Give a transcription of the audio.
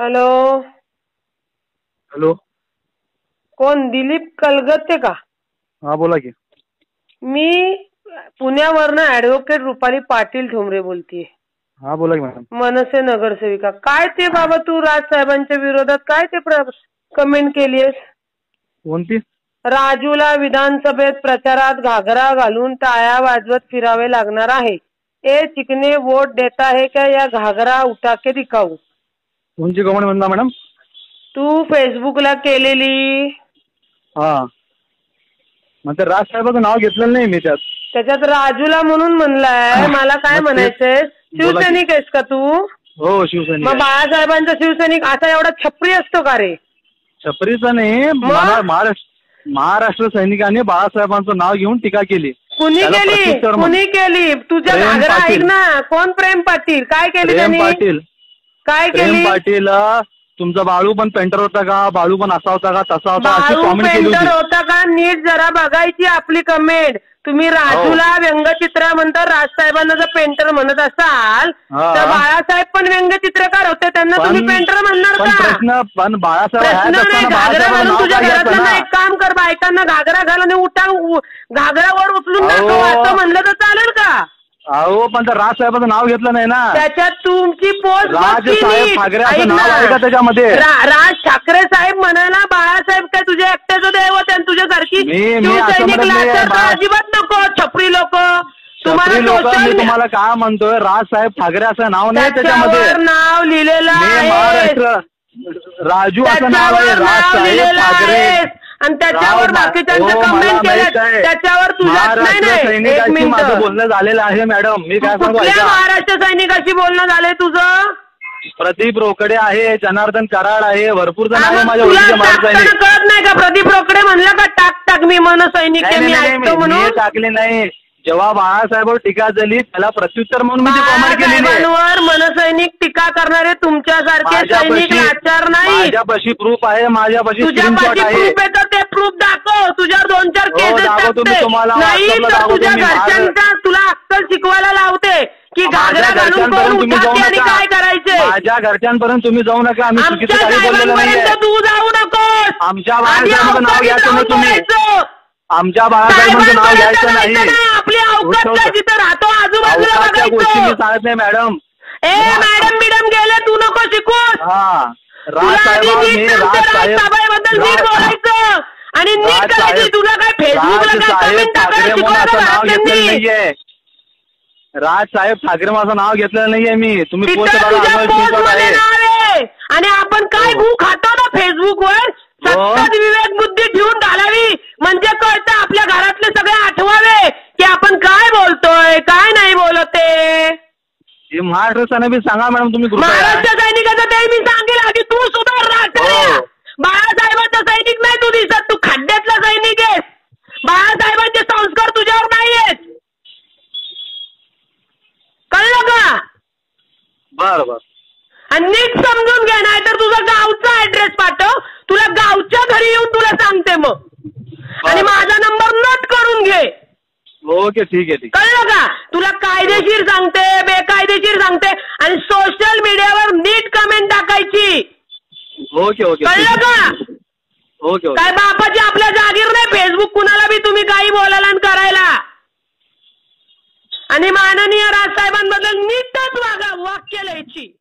Hello. Hello. कोण? दिलीप कलगते का? हा बोला की. मी पुण्यावरनं ॲडव्होकेट रुपाली पाटील ठोंबरे बोलतीये. हा बोला की मॅडम. मनसे नगरसेविका. काय ते बाबा तू राजसाहेबांच्या विरोधात काय ते कमेंट केलीयस? कोणती? राजूला विधानसभेत प्रचारात घागरा घालून टाळ्या वाजवत फिरावे लागणार आहे. ए चिकने वोट देता है क्या या घागरा उठा के दिखाऊ? कोणची कमेंट म्हणला मॅडम? तू फेसबुकला केलेली. हा मग ते राजसाहेबाचं नाव घेतलेलं नाही मी त्याच्यात राजूला म्हणून म्हणलाय. मला काय म्हणायचंय, शिवसैनिक आहेस का तू? हो शिवसैनिक. मग बाळासाहेबांचा शिवसैनिक असा एवढा छपरी असतो का रे? छपरीचा नाही, महाराष्ट्र सैनिकांनी बाळासाहेबांचं नाव घेऊन टीका केली. कुणी केली? कुणी केली? तुझ्या घागरा ऐक ना. कोण? प्रेम पाटील. काय केली त्यांनी? पाटील. काय केली? प्रेम पाटील तुमचा बाळू पण पेंटर होता का? बाळू पण असा होता का तसा होता अशी बाळू कमेंट केली पेंटर होती. होता का? नीट जरा बघायची आपली कमेंट. तुम्ही राजूला व्यंगचित्र म्हणता, राजसाहेबांना जर पेंटर म्हणत असाल तर बाळासाहेब पण व्यंगचित्रकार होते, त्यांना तुम्ही पेंटर म्हणणार का? पण बाळासाहेब घागरा घालून तुझ्या घरातलं एक काम कर, बायकांना घागरा घालून घागरावर उचलून दाखव असं म्हणलं तर चालेल का? अहो पण राजसाहेबाचं नाव घेतलं नाही ना त्याच्यात. तुमची पोस्ट राजसाहेब ठाकरे असं नाव आहे का त्याच्यामध्ये? राज ठाकरे साहेब म्हणायला बाळासाहेब काय तुझ्या एकट्याचं दैवत आहे? तुझ्यासारखी शिवसैनिक अजिबात नको. छपरी लोक तुम्हाला काय म्हणतोय? राजसाहेब ठाकरे असं नाव नाही त्याच्यामध्ये. नाव लिहिलेलं आहे महाराष्ट्र राजू असं नाव आहे. राजसाहेब ठाकरे आणि त्याच्यावर बाकीच्यांचं कमेंट केलं. त्याच्यावर सैनिकांशी माझं बोलणं झालेलं आहे मॅडम. मी काय सांगू? महाराष्ट्र सैनिकाशी बोलणं झालंय तुझं? प्रदीप रोकडे आहे, जनार्दन कराड आहे, भरपूर जण आहे माझ्या ओळखीचे महाराष्ट्र. कळत नाही का? प्रदीप रोकडे म्हणलं का टाक टाक मी मनसैनिक म्हणून टाकले नाही. जेव्हा बाळासाहेबांवर टीका झाली त्याला प्रत्युत्तर म्हणून मी कॉमेंट केली. मनसैनिक टीका करणारे तुमच्यासारखे सैनिक आचार नाही. माझ्यापाशी प्रूफ आहे, माझ्यापाशी स्क्रीनशॉट आहे. ते प्रूफ दाखव. तुझ्यावर 2-4 केसेस नाही तर तुझ्या घरच्यांचा तुला अक्कल शिकवायला लावते की घागरा घालून आणि काय करायचे. माझ्या घरच्यांपर्यंत तुम्ही जाऊ नका. आम्ही तू जाऊ नकोस. आमच्या बाळासाहेबांचं नाव घ्यायचं नाही तुम्ही. आमच्या बाळासाहेबांचं नाव घ्यायचं नाही. आपली अवकाश जिथे राहतो आजूबाजूला गोष्टी मी सांगत नाही मॅडम. मॅडम गेले तू नको शिकूस. राजसाहेबांबद्दल नीट बोलायचं आणि नीट करायची. तुला काय फेसबुकला नाव घेतलेलं नाहीये. राजसाहेब ठाकरे माझं नाव घेतलेलं नाहीये मी. तुम्ही आणि आपण काय भू खातो ना फेसबुकवर. सतत विवेक बुद्धी ठेवून घालावी म्हणजे कळतं. आपल्या घरातले सगळे आठवावे की आपण काय बोलतोय काय नाही बोलते. महाराष्ट्र सैनिक सांगा मॅडम तुम्ही. महाराष्ट्र सैनिकाचं ते मी सांगेल आधी. तू सुधार बाळासाहेबांचा सैनिक नाही तू दिसत. तू खड्ड्यातला सैनिक आहेस. बाळासाहेबांचे संस्कार तुझ्यावर नाही आहेत. कळलं का? बरोबर. आणि नीट समजून घे नाही तर तुझा गावचा ऍड्रेस पाठव. तुला गावच्या घरी येऊन तुला सांगते मग. आणि माझा नंबर नोट करून घे. ओके ठीक आहे. कळलं का? तुला कायदेशीर सांगते बेकायदेशीर सांगते आणि सोशल मीडियावर नीट कमेंट टाकायची. Okay okay. कळलं का? ओके. काय बापाची आपल्या जागीर नाही फेसबुक कुणाला बी तुम्ही काही बोलायला आणि करायला. आणि माननीय राजसाहेबांबद्दल नीटच वागा. वाक्य लिहायची.